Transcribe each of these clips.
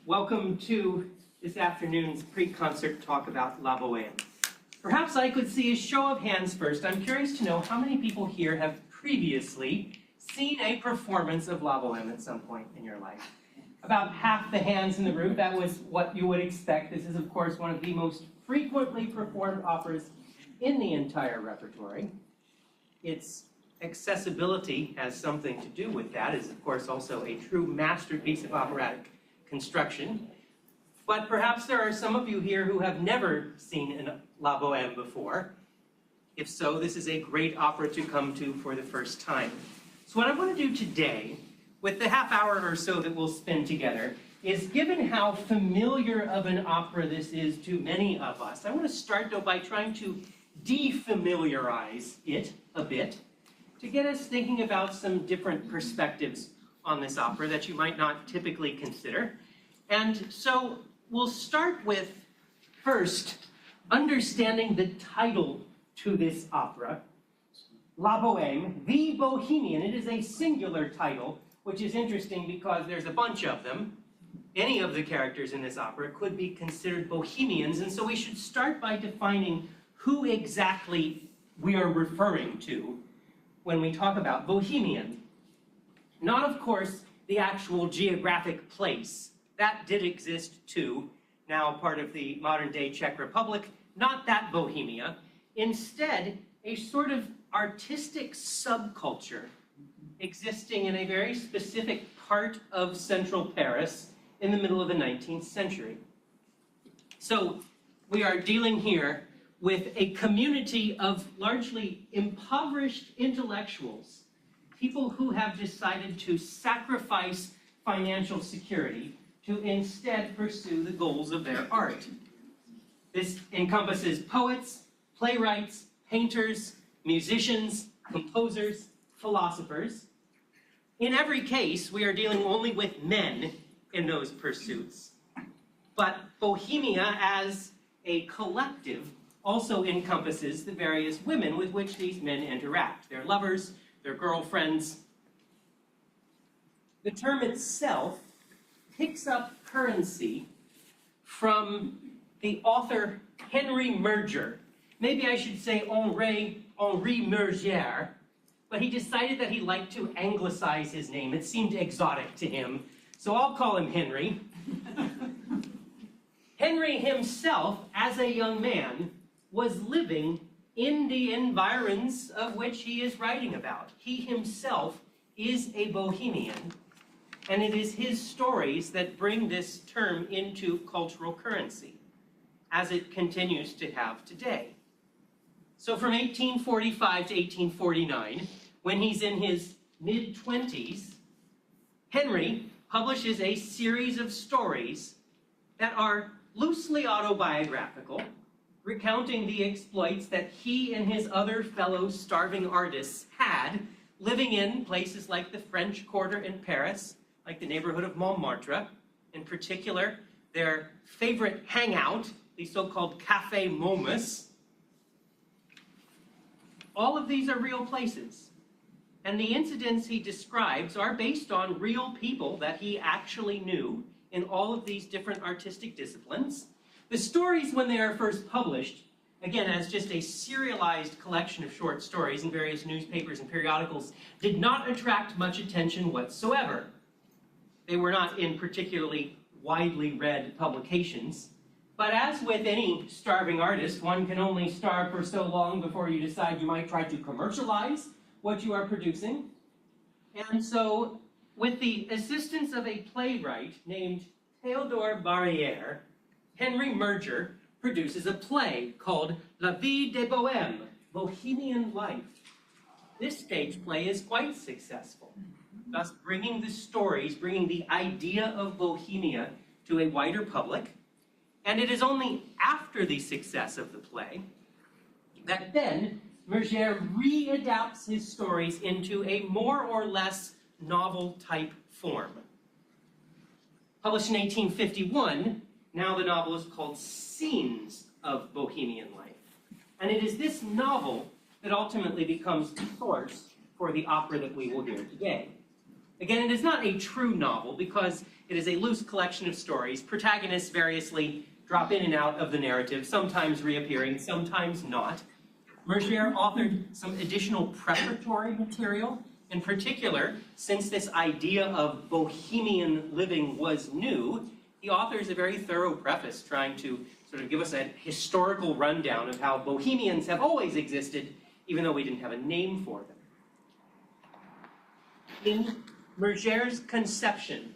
Welcome to this afternoon's pre-concert talk about La Bohème. Perhaps I could see a show of hands first. I'm curious to know how many people here have previously seen a performance of La Bohème at some point in your life. About half the hands in the room, that was what you would expect. This is, of course, one of the most frequently performed operas in the entire repertory. Its accessibility has something to do with that. It's, of course, also a true masterpiece of operatic construction. But perhaps there are some of you here who have never seen La Bohème before. If so, this is a great opera to come to for the first time. So what I want to do today, with the half hour or so that we'll spend together, is given how familiar of an opera this is to many of us, I want to start, though, by trying to defamiliarize it a bit, to get us thinking about some different perspectives on this opera that you might not typically consider. And so we'll start with, first, understanding the title to this opera, La Bohème, the Bohemian. It is a singular title, which is interesting because there's a bunch of them. Any of the characters in this opera could be considered Bohemians, and so we should start by defining who exactly we are referring to when we talk about Bohemian. Not, of course, the actual geographic place. That did exist too, now part of the modern-day Czech Republic. Not that Bohemia. Instead, a sort of artistic subculture existing in a very specific part of central Paris in the middle of the 19th century. So we are dealing here with a community of largely impoverished intellectuals, people who have decided to sacrifice financial security to instead pursue the goals of their art. This encompasses poets, playwrights, painters, musicians, composers, philosophers. In every case, we are dealing only with men in those pursuits. But Bohemia as a collective also encompasses the various women with which these men interact, their lovers, their girlfriends. The term itself picks up currency from the author Henry Murger. Maybe I should say Henri Murger, but he decided that he liked to anglicize his name. It seemed exotic to him, so I'll call him Henry. Henry himself, as a young man, was living in the environs of which he is writing about. He himself is a Bohemian, and it is his stories that bring this term into cultural currency, as it continues to have today. So from 1845 to 1849, when he's in his mid-20s, Henry publishes a series of stories that are loosely autobiographical, recounting the exploits that he and his other fellow starving artists had living in places like the French Quarter in Paris, like the neighborhood of Montmartre, in particular, their favorite hangout, the so-called Café Momus. All of these are real places, and the incidents he describes are based on real people that he actually knew in all of these different artistic disciplines. The stories, when they are first published, again, as just a serialized collection of short stories in various newspapers and periodicals, did not attract much attention whatsoever. They were not in particularly widely read publications. But as with any starving artist, one can only starve for so long before you decide you might try to commercialize what you are producing. And so, with the assistance of a playwright named Théodore Barrière, Henry Murger produces a play called La Vie de Bohème, Bohemian Life. This stage play is quite successful, thus bringing the stories, bringing the idea of Bohemia to a wider public. And it is only after the success of the play that then Murger readapts his stories into a more or less novel-type form. Published in 1851, now the novel is called Scenes of Bohemian Life. And it is this novel that ultimately becomes the source for the opera that we will hear today. Again, it is not a true novel because it is a loose collection of stories. Protagonists variously drop in and out of the narrative, sometimes reappearing, sometimes not. Mercier authored some additional preparatory material. In particular, since this idea of bohemian living was new, he authors a very thorough preface trying to sort of give us a historical rundown of how bohemians have always existed, even though we didn't have a name for them. In Mercier's conception,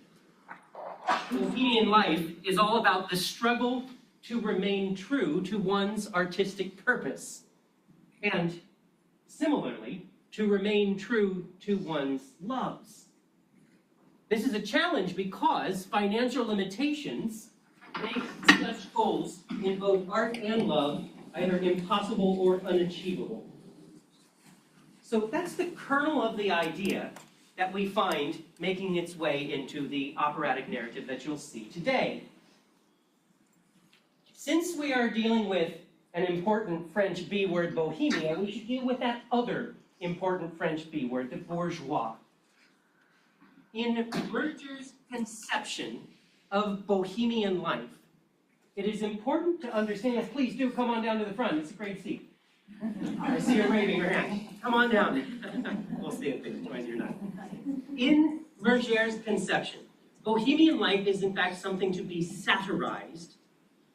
bohemian life is all about the struggle to remain true to one's artistic purpose, and similarly, to remain true to one's loves. This is a challenge because financial limitations make such goals in both art and love either impossible or unachievable. So that's the kernel of the idea that we find making its way into the operatic narrative that you'll see today. Since we are dealing with an important French B word, bohemia, we should deal with that other important French B word, the bourgeois. In Mercier's conception of bohemian life, it is important to understand, yes, please do come on down to the front, it's a great seat. I see you're waving your hand. Come on down. We'll see if it joins or not. In Mercier's conception, bohemian life is in fact something to be satirized.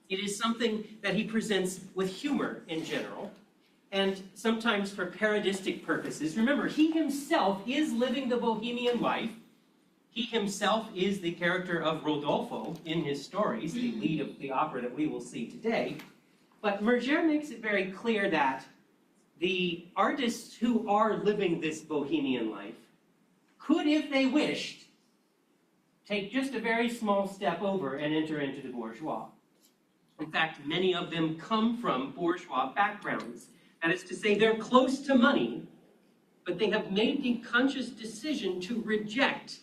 It is something that he presents with humor in general, and sometimes for parodistic purposes. Remember, he himself is living the bohemian life. He himself is the character of Rodolfo in his stories, the lead of the opera that we will see today. But Mercier makes it very clear that the artists who are living this bohemian life could, if they wished, take just a very small step over and enter into the bourgeois. In fact, many of them come from bourgeois backgrounds. That is to say, they're close to money, but they have made the conscious decision to reject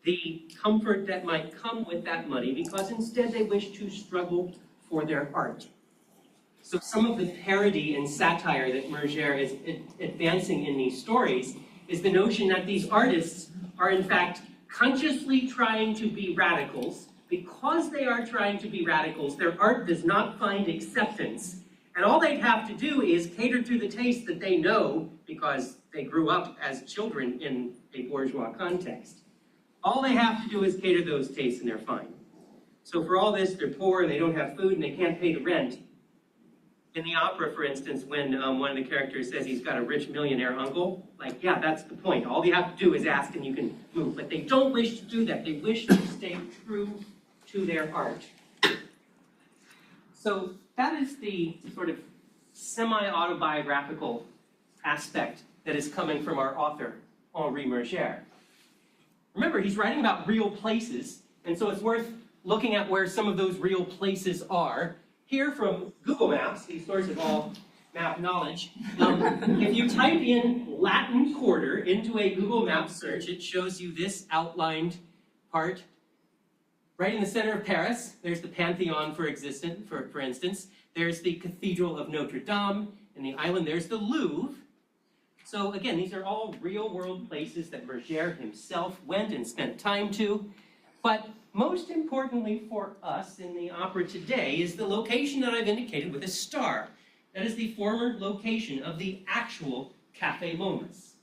the comfort that might come with that money because instead they wish to struggle for their art. So some of the parody and satire that Mercier is advancing in these stories is the notion that these artists are in fact consciously trying to be radicals. Because they are trying to be radicals, their art does not find acceptance. And all they'd have to do is cater to the taste that they know because they grew up as children in a bourgeois context. All they have to do is cater those tastes and they're fine. So for all this, they're poor and they don't have food and they can't pay the rent. In the opera, for instance, when one of the characters says he's got a rich millionaire uncle, like, yeah, that's the point. All you have to do is ask and you can move. But they don't wish to do that. They wish to stay true to their art. So that is the sort of semi-autobiographical aspect that is coming from our author, Henri Mercier. Remember, he's writing about real places, and so it's worth looking at where some of those real places are. Here from Google Maps, the source of all map knowledge, if you type in Latin Quarter into a Google Maps search, it shows you this outlined part. Right in the center of Paris, there's the Pantheon for instance. There's the Cathedral of Notre Dame. In the island, there's the Louvre. So again, these are all real-world places that Mercier himself went and spent time to. But most importantly for us in the opera today is the location that I've indicated with a star. That is the former location of the actual Café Momus,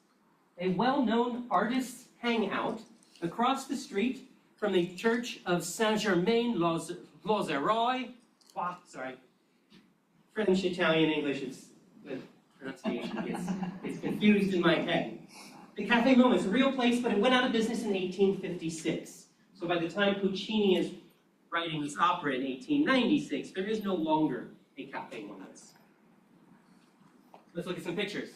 a well-known artists' hangout across the street from the Church of Saint-Germain-l'Auxerrois. Sorry, French, Italian, English, the pronunciation it's confused in my head. The Café Momus, a real place, but it went out of business in 1856. So by the time Puccini is writing this opera in 1896, there is no longer a Café Momus. Let's look at some pictures.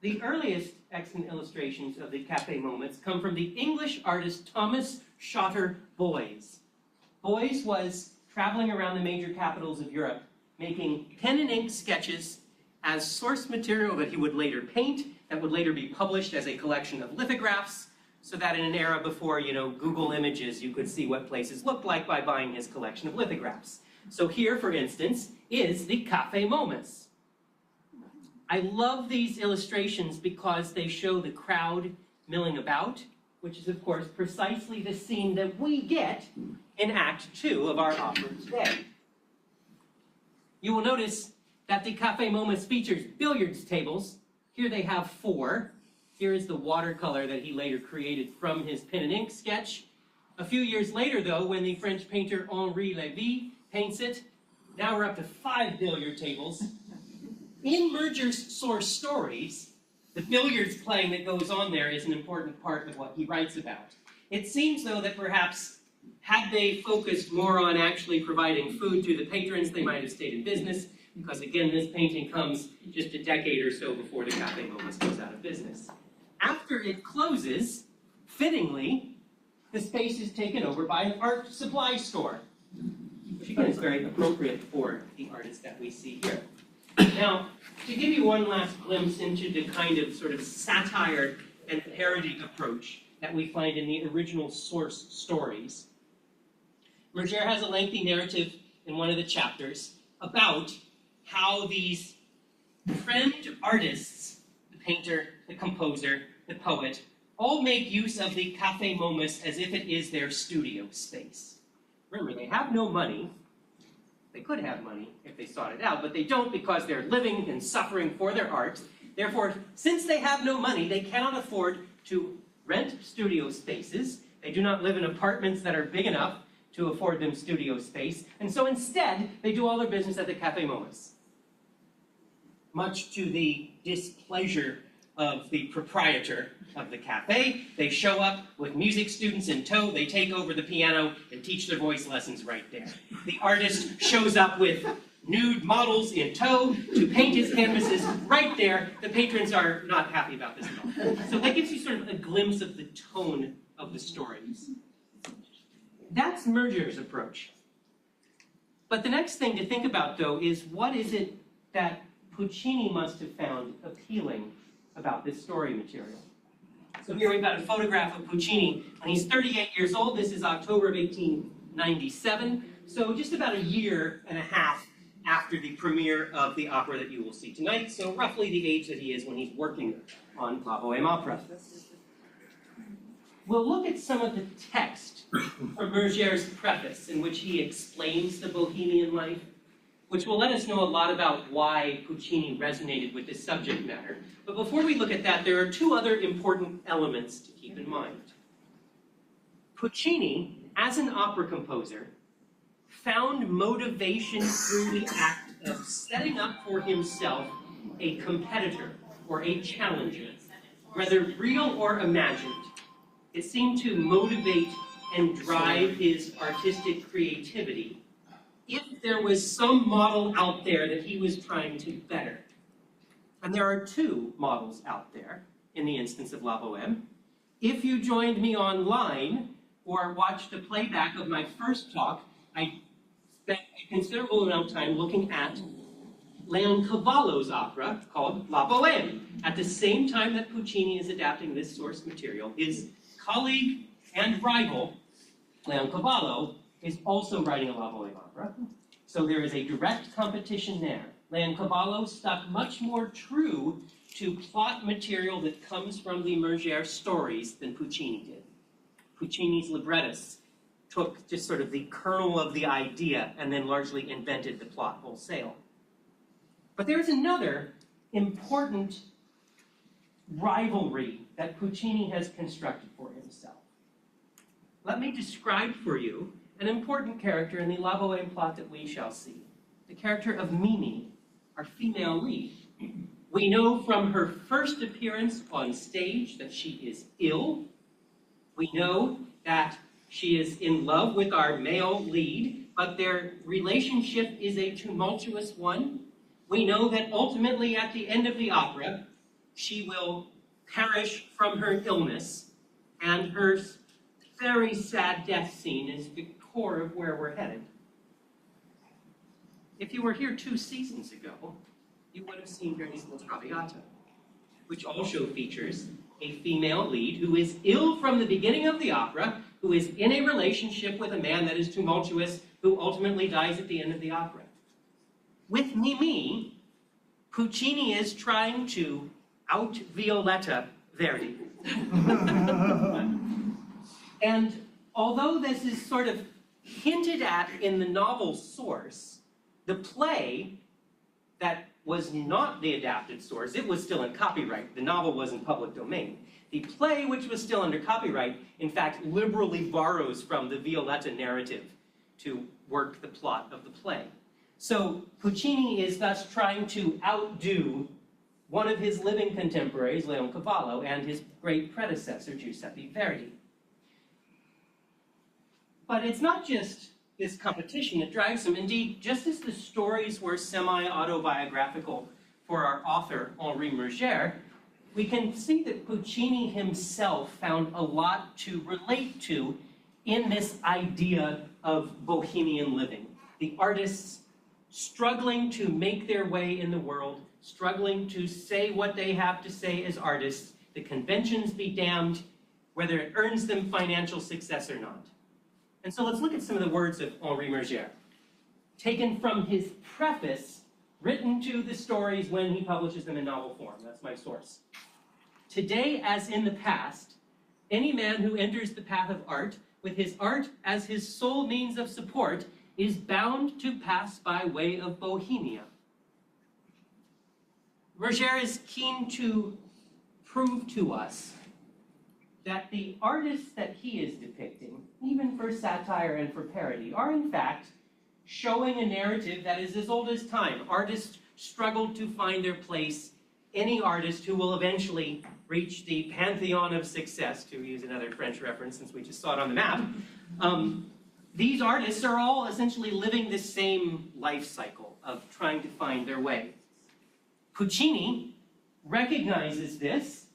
The earliest excellent illustrations of the Café Momus come from the English artist Thomas Shotter Boys. Boys was traveling around the major capitals of Europe, making pen and ink sketches as source material that he would later paint, that would later be published as a collection of lithographs, so that in an era before, Google Images, you could see what places looked like by buying his collection of lithographs. So here, for instance, is the Café Momus. I love these illustrations because they show the crowd milling about, which is, of course, precisely the scene that we get in Act 2 of our opera today. You will notice that the Café Momus features billiards tables. Here they have 4. Here is the watercolor that he later created from his pen and ink sketch. A few years later, though, when the French painter Henri Lévy paints it, now we're up to 5 billiard tables. In Merger's source stories, the billiards playing that goes on there is an important part of what he writes about. It seems, though, that perhaps had they focused more on actually providing food to the patrons, they might have stayed in business, because again, this painting comes just a decade or so before the Café Momus goes out of business. After it closes, fittingly, the space is taken over by an art supply store, which again is very appropriate for the artist that we see here. Now, to give you one last glimpse into the kind of sort of satire and parody approach that we find in the original source stories, Merger has a lengthy narrative in one of the chapters about how these friend artists, the painter, the composer, the poet, all make use of the Café Momus as if it is their studio space. Remember, they have no money. They could have money if they sought it out, but they don't because they're living and suffering for their art. Therefore, since they have no money, they cannot afford to rent studio spaces. They do not live in apartments that are big enough to afford them studio space. And so instead, they do all their business at the Café Momus, much to the displeasure of the proprietor of the cafe. They show up with music students in tow, they take over the piano and teach their voice lessons right there. The artist shows up with nude models in tow to paint his canvases right there. The patrons are not happy about this at all. So that gives you sort of a glimpse of the tone of the stories. That's Merger's approach. But the next thing to think about, though, is what is it that Puccini must have found appealing about this story material. So here we've got a photograph of Puccini when he's 38 years old. This is October of 1897, so just about a year and a half after the premiere of the opera that you will see tonight, so roughly the age that he is when he's working on La Bohème opera. We'll look at some of the text from Merger's preface in which he explains the Bohemian life, which will let us know a lot about why Puccini resonated with this subject matter. But before we look at that, there are 2 other important elements to keep in mind. Puccini, as an opera composer, found motivation through the act of setting up for himself a competitor or a challenger, whether real or imagined. It seemed to motivate and drive his artistic creativity if there was some model out there that he was trying to better. And there are 2 models out there in the instance of La Bohème. If you joined me online or watched a playback of my first talk, I spent a considerable amount of time looking at Leoncavallo's opera called La Bohème. At the same time that Puccini is adapting this source material, his colleague and rival, Leoncavallo, is also writing a La Bohème opera. So there is a direct competition there. Leoncavallo stuck much more true to plot material that comes from the Merger stories than Puccini did. Puccini's librettists took just sort of the kernel of the idea and then largely invented the plot wholesale. But there's another important rivalry that Puccini has constructed for himself. Let me describe for you an important character in the La Bohème plot that we shall see. The character of Mimi, our female lead. We know from her first appearance on stage that she is ill. We know that she is in love with our male lead, but their relationship is a tumultuous one. We know that ultimately at the end of the opera, she will perish from her illness, and her very sad death scene is the core of where we're headed. If you were here 2 seasons ago, you would have seen Verdi's La Traviata, which also features a female lead who is ill from the beginning of the opera, who is in a relationship with a man that is tumultuous, who ultimately dies at the end of the opera. With Mimi, Puccini is trying to out-Violetta Verdi. And although this is sort of hinted at in the novel source, the play that was not the adapted source, it was still in copyright. The novel was in public domain. The play, which was still under copyright, in fact, liberally borrows from the Violetta narrative to work the plot of the play. So Puccini is thus trying to outdo one of his living contemporaries, Leoncavallo, and his great predecessor, Giuseppe Verdi. But it's not just this competition that drives him. Indeed, just as the stories were semi-autobiographical for our author, Henri Murger, we can see that Puccini himself found a lot to relate to in this idea of bohemian living. The artists struggling to make their way in the world, struggling to say what they have to say as artists, the conventions be damned, whether it earns them financial success or not. And so let's look at some of the words of Henri Murger, taken from his preface written to the stories when he publishes them in novel form. That's my source. Today, as in the past, any man who enters the path of art, with his art as his sole means of support, is bound to pass by way of Bohemia. Murger is keen to prove to us that the artists that he is depicting, even for satire and for parody, are in fact showing a narrative that is as old as time. Artists struggled to find their place. Any artist who will eventually reach the pantheon of success, to use another French reference since we just saw it on the map, these artists are all essentially living the same life cycle of trying to find their way. Puccini recognizes this.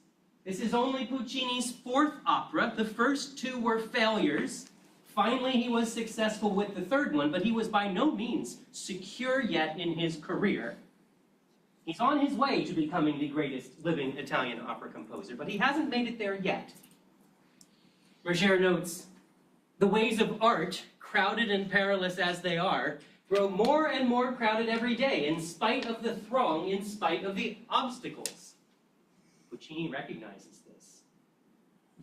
This is only Puccini's fourth opera. The first two were failures. Finally, he was successful with the third one, but he was by no means secure yet in his career. He's on his way to becoming the greatest living Italian opera composer, but he hasn't made it there yet. Murger notes, "The ways of art, crowded and perilous as they are, grow more and more crowded every day, in spite of the throng, in spite of the obstacles." Puccini recognizes this.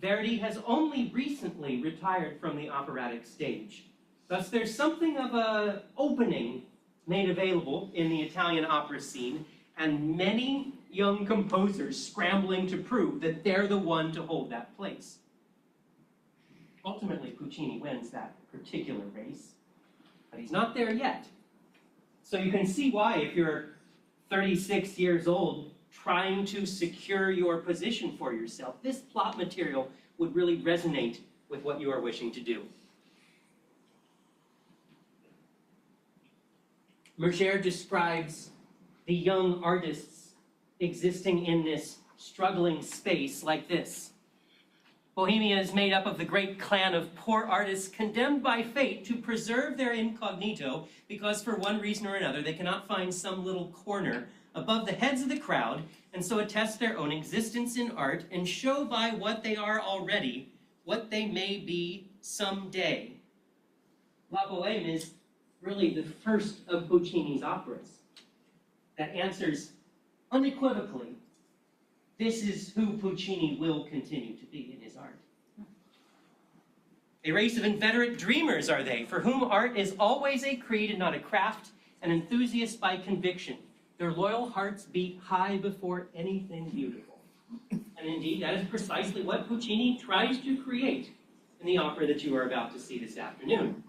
Verdi has only recently retired from the operatic stage. Thus, there's something of an opening made available in the Italian opera scene, and many young composers scrambling to prove that they're the one to hold that place. Ultimately, Puccini wins that particular race, but he's not there yet. So you can see why, if you're 36 years old, trying to secure your position for yourself, this plot material would really resonate with what you are wishing to do. Murger describes the young artists existing in this struggling space like this. Bohemia is made up of the great clan of poor artists condemned by fate to preserve their incognito because for one reason or another they cannot find some little corner above the heads of the crowd and so attest their own existence in art and show by what they are already what they may be someday. La Bohème is really the first of Puccini's operas that answers unequivocally, this is who Puccini will continue to be in his art. A race of inveterate dreamers are they, for whom art is always a creed and not a craft, and enthusiasts by conviction. Their loyal hearts beat high before anything beautiful. And indeed, that is precisely what Puccini tries to create in the opera that you are about to see this afternoon.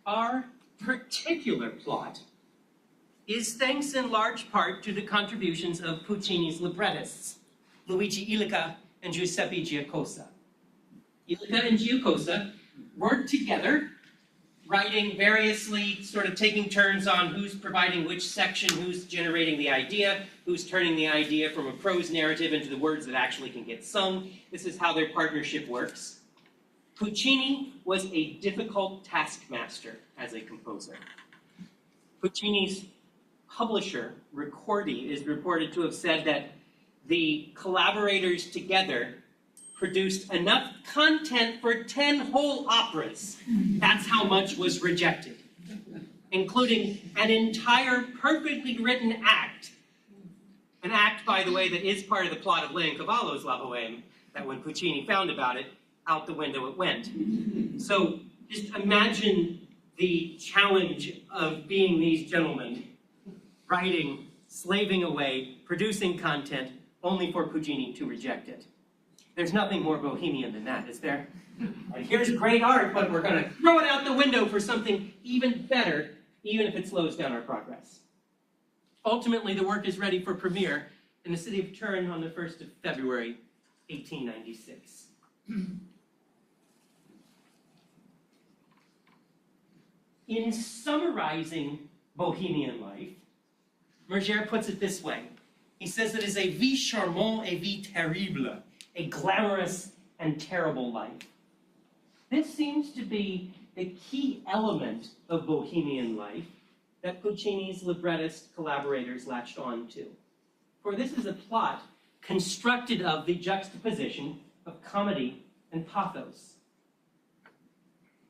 Our particular plot is thanks in large part to the contributions of Puccini's librettists, Luigi Illica and Giuseppe Giacosa. Illica and Giacosa worked together, writing variously, sort of taking turns on who's providing which section, who's generating the idea, who's turning the idea from a prose narrative into the words that actually can get sung. This is how their partnership works. Puccini was a difficult taskmaster as a composer. Puccini's publisher, Ricordi, is reported to have said that the collaborators together produced enough content for 10 whole operas. That's how much was rejected. including an entire perfectly written act. An act, by the way, that is part of the plot of Leoncavallo's La Bohème, that when Puccini found about it, out the window it went. So just imagine the challenge of being these gentlemen, writing, slaving away, producing content, only for Puccini to reject it. There's nothing more bohemian than that, is there? And here's great art, but we're going to throw it out the window for something even better, even if it slows down our progress. Ultimately, the work is ready for premiere in the city of Turin on the 1st of February, 1896. In summarizing Bohemian life, Murger puts it this way. He says it is a vie charmante et vie terrible, a glamorous and terrible life. This seems to be the key element of Bohemian life that Puccini's librettist collaborators latched on to. For this is a plot constructed of the juxtaposition of comedy and pathos.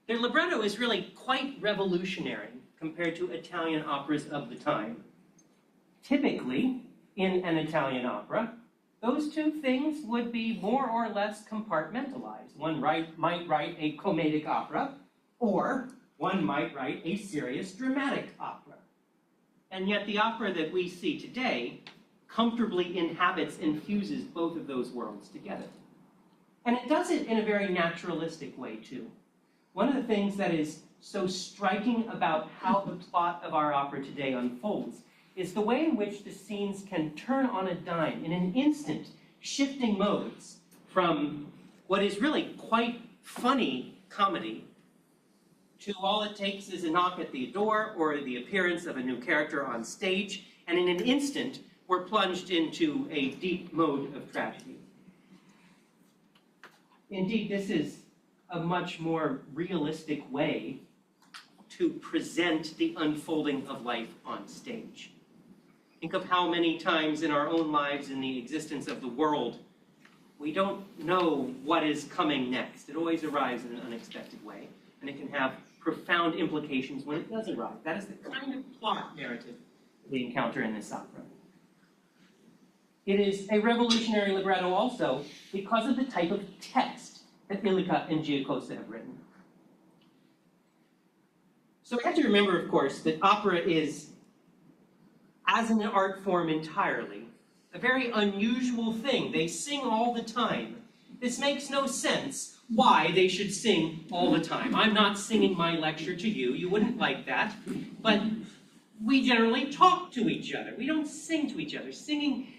Their libretto is really quite revolutionary compared to Italian operas of the time. Typically, in an Italian opera, those two things would be more or less compartmentalized. One might write a comedic opera, or one might write a serious dramatic opera. And yet the opera that we see today comfortably inhabits and fuses both of those worlds together. And it does it in a very naturalistic way, too. One of the things that is so striking about how the plot of our opera today unfolds is the way in which the scenes can turn on a dime in an instant, shifting modes from what is really quite funny comedy to all it takes is a knock at the door or the appearance of a new character on stage, and in an instant, we're plunged into a deep mode of tragedy. Indeed, this is a much more realistic way to present the unfolding of life on stage. Think of how many times in our own lives, in the existence of the world, we don't know what is coming next. It always arrives in an unexpected way, and it can have profound implications when it does arrive. That is the kind of plot narrative we encounter in this opera. It is a revolutionary libretto also because of the type of text that Illica and Giacosa have written. So we have to remember, of course, that opera is, as an art form entirely, a very unusual thing. They sing all the time. This makes no sense why they should sing all the time. I'm not singing my lecture to you. You wouldn't like that. But we generally talk to each other. We don't sing to each other. Singing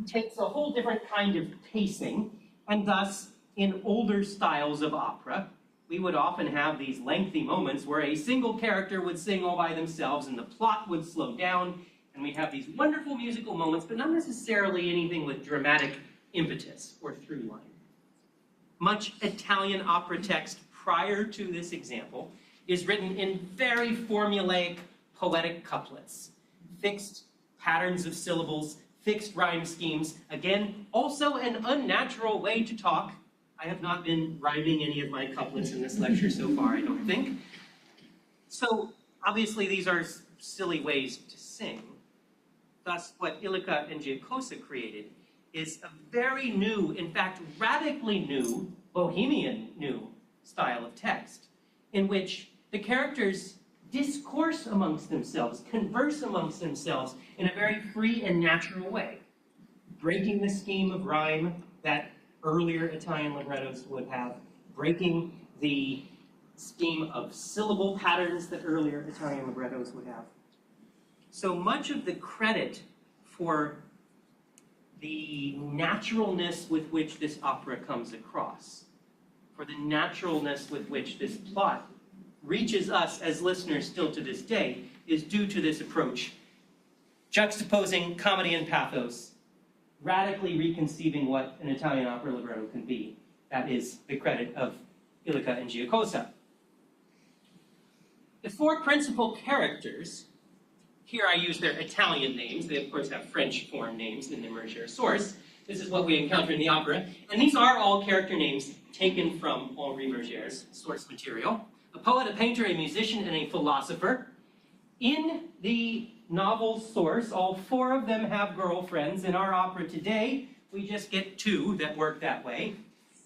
takes a whole different kind of pacing, and thus, in older styles of opera, we would often have these lengthy moments where a single character would sing all by themselves and the plot would slow down, and we'd have these wonderful musical moments, but not necessarily anything with dramatic impetus or through line. Much Italian opera text prior to this example is written in very formulaic poetic couplets, fixed patterns of syllables, fixed rhyme schemes. Again, also an unnatural way to talk. I have not been rhyming any of my couplets in this lecture so far, I don't think. So, obviously, these are silly ways to sing. Thus, what Illica and Giacosa created is a very new, in fact, radically new, bohemian new style of text, in which the characters discourse amongst themselves, converse amongst themselves in a very free and natural way, breaking the scheme of rhyme that earlier Italian librettos would have, breaking the scheme of syllable patterns that earlier Italian librettos would have. So much of the credit for the naturalness with which this opera comes across, for the naturalness with which this plot reaches us as listeners still to this day, is due to this approach, juxtaposing comedy and pathos, radically reconceiving what an Italian opera libretto can be. That is the credit of Illica and Giacosa. The four principal characters, here I use their Italian names. They, of course, have French form names in the Murger source. This is what we encounter in the opera. And these are all character names taken from Henri Murger's source material. a poet, a painter, a musician, and a philosopher. In the novel source, all four of them have girlfriends. In our opera today, we just get two that work that way.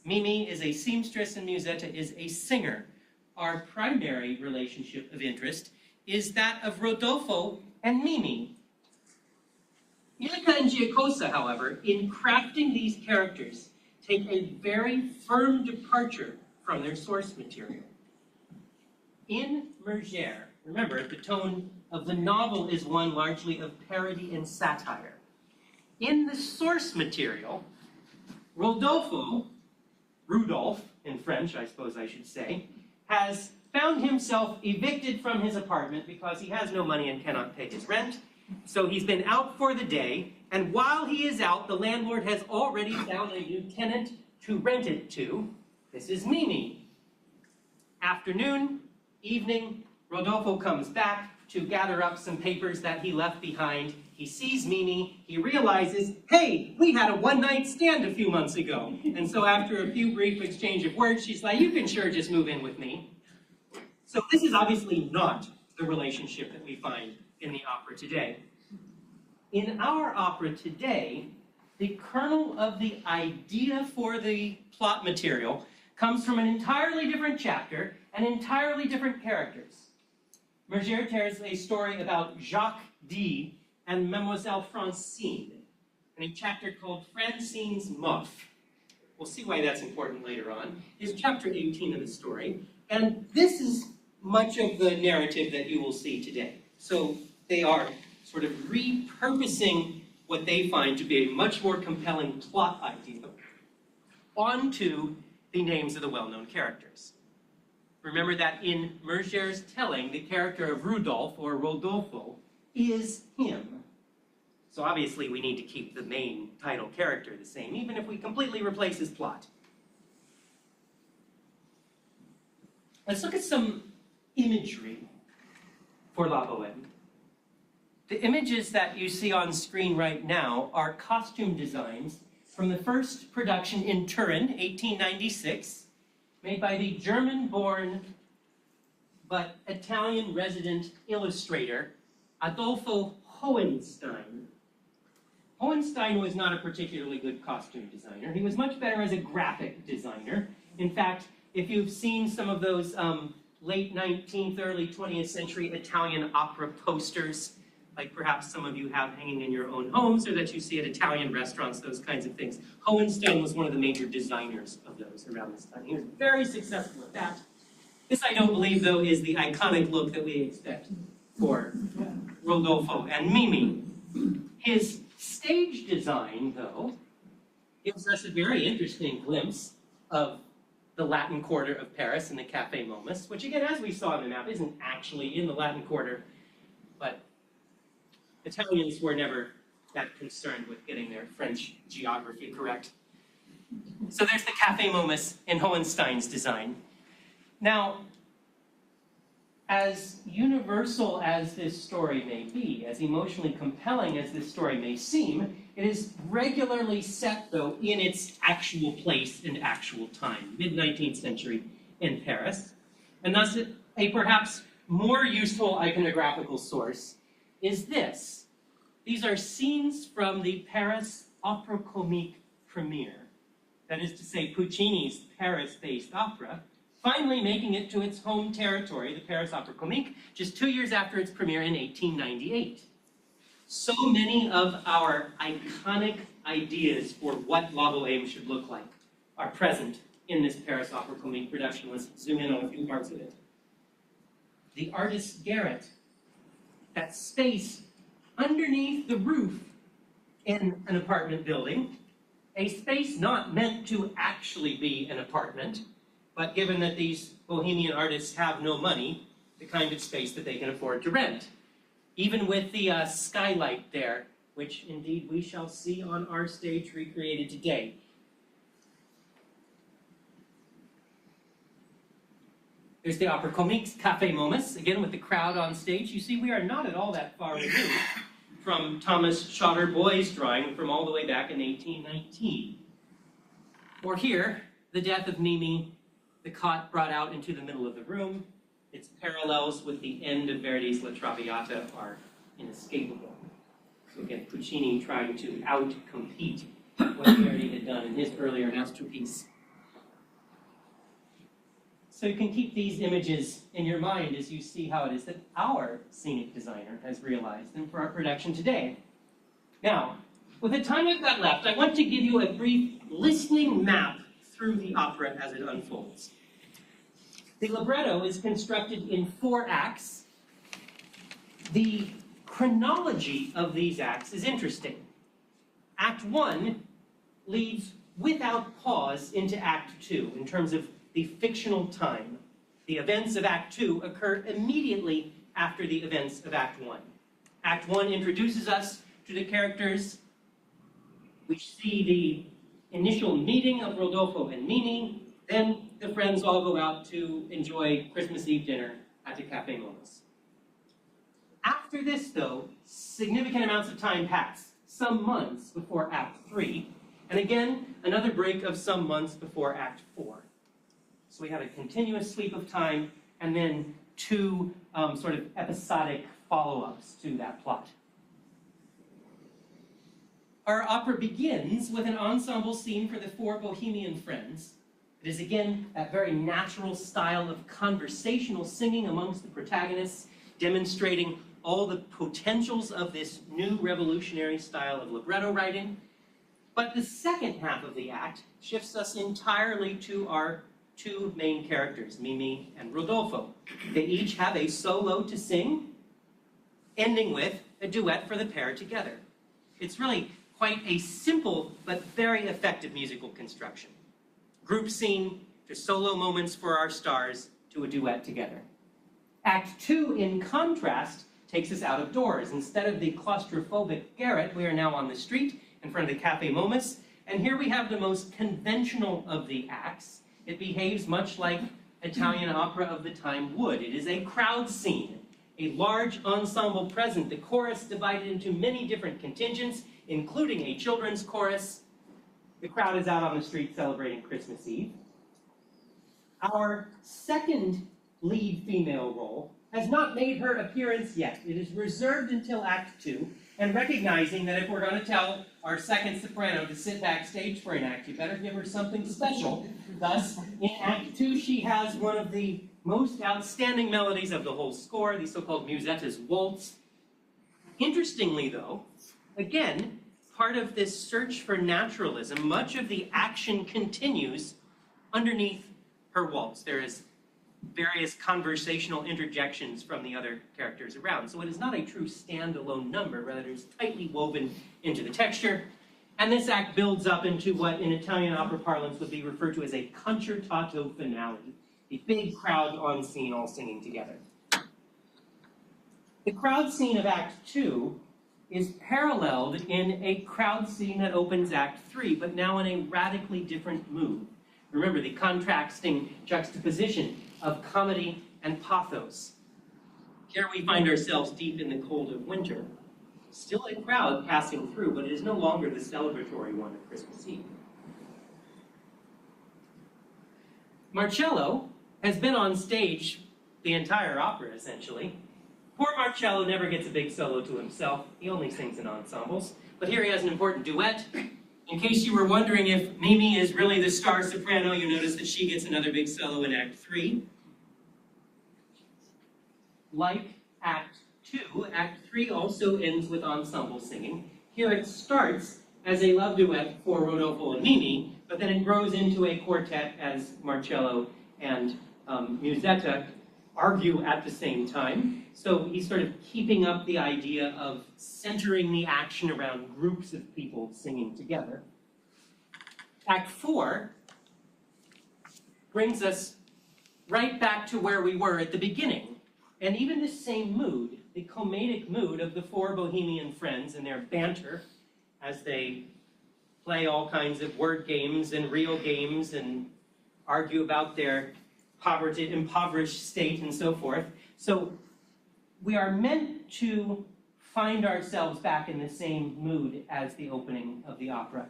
Mimi is a seamstress and Musetta is a singer. Our primary relationship of interest is that of Rodolfo and Mimi. Illica and Giacosa, however, in crafting these characters, take a very firm departure from their source material. In Mergère, remember, the tone of the novel is one largely of parody and satire. In the source material, Rudolph in French, I suppose I should say, has found himself evicted from his apartment because he has no money and cannot pay his rent. So he's been out for the day, and while he is out, the landlord has already found a new tenant to rent it to. This is Mimi. Afternoon, evening, Rodolfo comes back to gather up some papers that he left behind. He sees Mimi, he realizes, hey, we had a one-night stand a few months ago. And so after a few brief exchange of words, she's like, you can sure just move in with me. So this is obviously not the relationship that we find in the opera today. In our opera today, the kernel of the idea for the plot material comes from an entirely different chapter and entirely different characters. Mergère tells a story about Jacques D and Mademoiselle Francine in a chapter called Francine's Muff. We'll see why that's important later on. It's chapter 18 of the story, and this is much of the narrative that you will see today. So they are sort of repurposing what they find to be a much more compelling plot idea onto the names of the well-known characters. Remember that in Mergère's telling, the character of Rudolph, or Rodolfo, is him. So obviously we need to keep the main title character the same, even if we completely replace his plot. Let's look at some imagery for La Bohème. The images that you see on screen right now are costume designs from the first production in Turin, 1896, made by the German-born but Italian resident illustrator, Adolfo Hohenstein. Hohenstein was not a particularly good costume designer. He was much better as a graphic designer. In fact, if you've seen some of those late 19th, early 20th century Italian opera posters, like perhaps some of you have hanging in your own homes or that you see at Italian restaurants, those kinds of things. Hohenstein was one of the major designers of those around this time. He was very successful at that. This, I don't believe, though, is the iconic look that we expect for Rodolfo and Mimi. His stage design, though, gives us a very interesting glimpse of the Latin Quarter of Paris and the Café Momus, which, again, as we saw on the map, isn't actually in the Latin Quarter, but Italians were never that concerned with getting their French geography correct. So there's the Café Momus in Hohenstein's design. Now, as universal as this story may be, as emotionally compelling as this story may seem, it is regularly set, though, in its actual place and actual time, mid-19th century in Paris. And thus, a perhaps more useful iconographical source is this. These are scenes from the Paris Opera Comique premiere. That is to say, Puccini's Paris-based opera, finally making it to its home territory, the Paris Opera Comique, just 2 years after its premiere in 1898. So many of our iconic ideas for what La Bohème should look like are present in this Paris Opera Comique production. Let's zoom in on a few parts of it. The artist's garret, that space underneath the roof in an apartment building, a space not meant to actually be an apartment, but given that these Bohemian artists have no money, the kind of space that they can afford to rent. Even with the skylight there, which indeed we shall see on our stage recreated today. There's the Opera Comique's Café Momus, again with the crowd on stage. You see, we are not at all that far removed from Thomas Schotterboy's drawing from all the way back in 1819. Or here, the death of Mimi, the cot brought out into the middle of the room, Its parallels with the end of Verdi's La Traviata are inescapable. So again, Puccini trying to out-compete what Verdi had done in his earlier masterpiece. So you can keep these images in your mind as you see how it is that our scenic designer has realized them for our production today. Now, with the time I've got left, I want to give you a brief listening map through the opera as it unfolds. The libretto is constructed in 4 acts. The chronology of these acts is interesting. Act 1 leads without pause into Act 2 in terms of the fictional time. The events of Act 2 occur immediately after the events of Act 1. Act 1 introduces us to the characters. We see the initial meeting of Rodolfo and Mimi. Then the friends all go out to enjoy Christmas Eve dinner at the Café Momus. After this, though, significant amounts of time pass, some months before Act 3, and again, another break of some months before Act 4. So we have a continuous sweep of time, and then 2 sort of episodic follow-ups to that plot. Our opera begins with an ensemble scene for the 4 Bohemian friends. It is again that very natural style of conversational singing amongst the protagonists, demonstrating all the potentials of this new revolutionary style of libretto writing. But the second half of the act shifts us entirely to our 2 main characters, Mimi and Rodolfo. They each have a solo to sing, ending with a duet for the pair together. It's really quite a simple but very effective musical construction. Group scene to solo moments for our stars to a duet together. Act 2, in contrast, takes us out of doors. Instead of the claustrophobic garret, we are now on the street in front of the Café Momus, and here we have the most conventional of the acts. It behaves much like Italian opera of the time would. It is a crowd scene, a large ensemble present, the chorus divided into many different contingents, including a children's chorus. The crowd is out on the street celebrating Christmas Eve. Our second lead female role has not made her appearance yet. It is reserved until Act 2, and recognizing that if we're going to tell our second soprano to sit backstage for an act, you better give her something special. Thus, in Act 2, she has one of the most outstanding melodies of the whole score, the so-called Musetta's Waltz. Interestingly, though, again, part of this search for naturalism, much of the action continues underneath her waltz. There is various conversational interjections from the other characters around. So it is not a true standalone number, rather it is tightly woven into the texture. And this act builds up into what in Italian opera parlance would be referred to as a concertato finale, the big crowd on scene all singing together. The crowd scene of Act 2 is paralleled in a crowd scene that opens Act 3, but now in a radically different mood. Remember the contrasting juxtaposition of comedy and pathos. Here we find ourselves deep in the cold of winter. Still a crowd passing through, but it is no longer the celebratory one of Christmas Eve. Marcello has been on stage the entire opera, essentially. Poor Marcello never gets a big solo to himself. He only sings in ensembles. But here he has an important duet. In case you were wondering if Mimi is really the star soprano, you notice that she gets another big solo in Act 3. Like Act 2, Act 3 also ends with ensemble singing. Here it starts as a love duet for Rodolfo and Mimi, but then it grows into a quartet as Marcello and Musetta argue at the same time. So he's sort of keeping up the idea of centering the action around groups of people singing together. Act 4 brings us right back to where we were at the beginning. And even the same mood, the comedic mood of the 4 Bohemian friends and their banter as they play all kinds of word games and real games and argue about their impoverished state and so forth. So we are meant to find ourselves back in the same mood as the opening of the opera.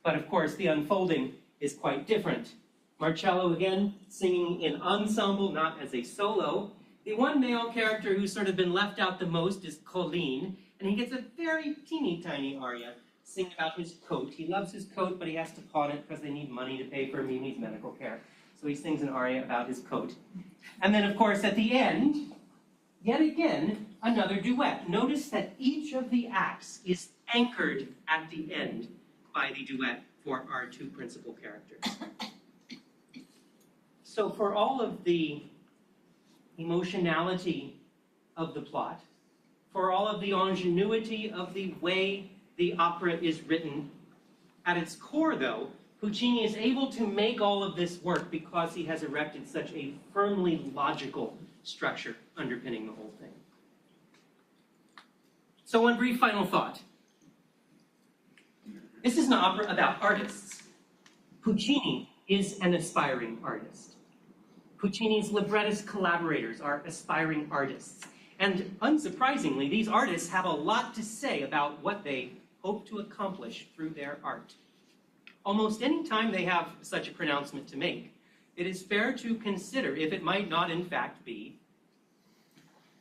But of course, the unfolding is quite different. Marcello, again, singing in ensemble, not as a solo. The one male character who's sort of been left out the most is Colleen, and he gets a very teeny tiny aria singing about his coat. He loves his coat, but he has to pawn it because they need money to pay for Mimi's medical care. So he sings an aria about his coat. And then, of course, at the end, yet again, another duet. Notice that each of the acts is anchored at the end by the duet for our two principal characters. So for all of the emotionality of the plot, for all of the ingenuity of the way the opera is written, at its core, though, Puccini is able to make all of this work because he has erected such a firmly logical structure underpinning the whole thing. So one brief final thought. This is an opera about artists. Puccini is an aspiring artist. Puccini's librettist collaborators are aspiring artists. And unsurprisingly, these artists have a lot to say about what they hope to accomplish through their art. Almost any time they have such a pronouncement to make, it is fair to consider if it might not in fact be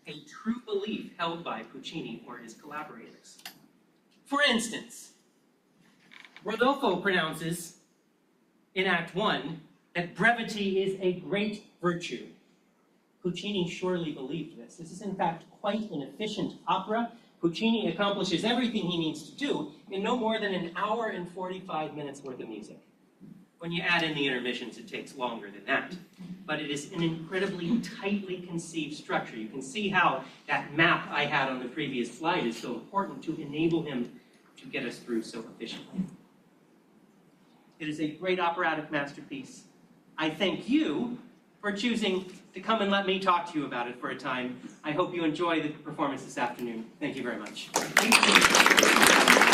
a true belief held by Puccini or his collaborators. For instance, Rodolfo pronounces in Act 1 that brevity is a great virtue. Puccini surely believed this. This is in fact quite an efficient opera. Puccini accomplishes everything he needs to do in no more than an hour and 45 minutes worth of music. When you add in the intermissions, it takes longer than that. But it is an incredibly tightly conceived structure. You can see how that map I had on the previous slide is so important to enable him to get us through so efficiently. It is a great operatic masterpiece. I thank you for choosing to come and let me talk to you about it for a time. I hope you enjoy the performance this afternoon. Thank you very much. Thank you.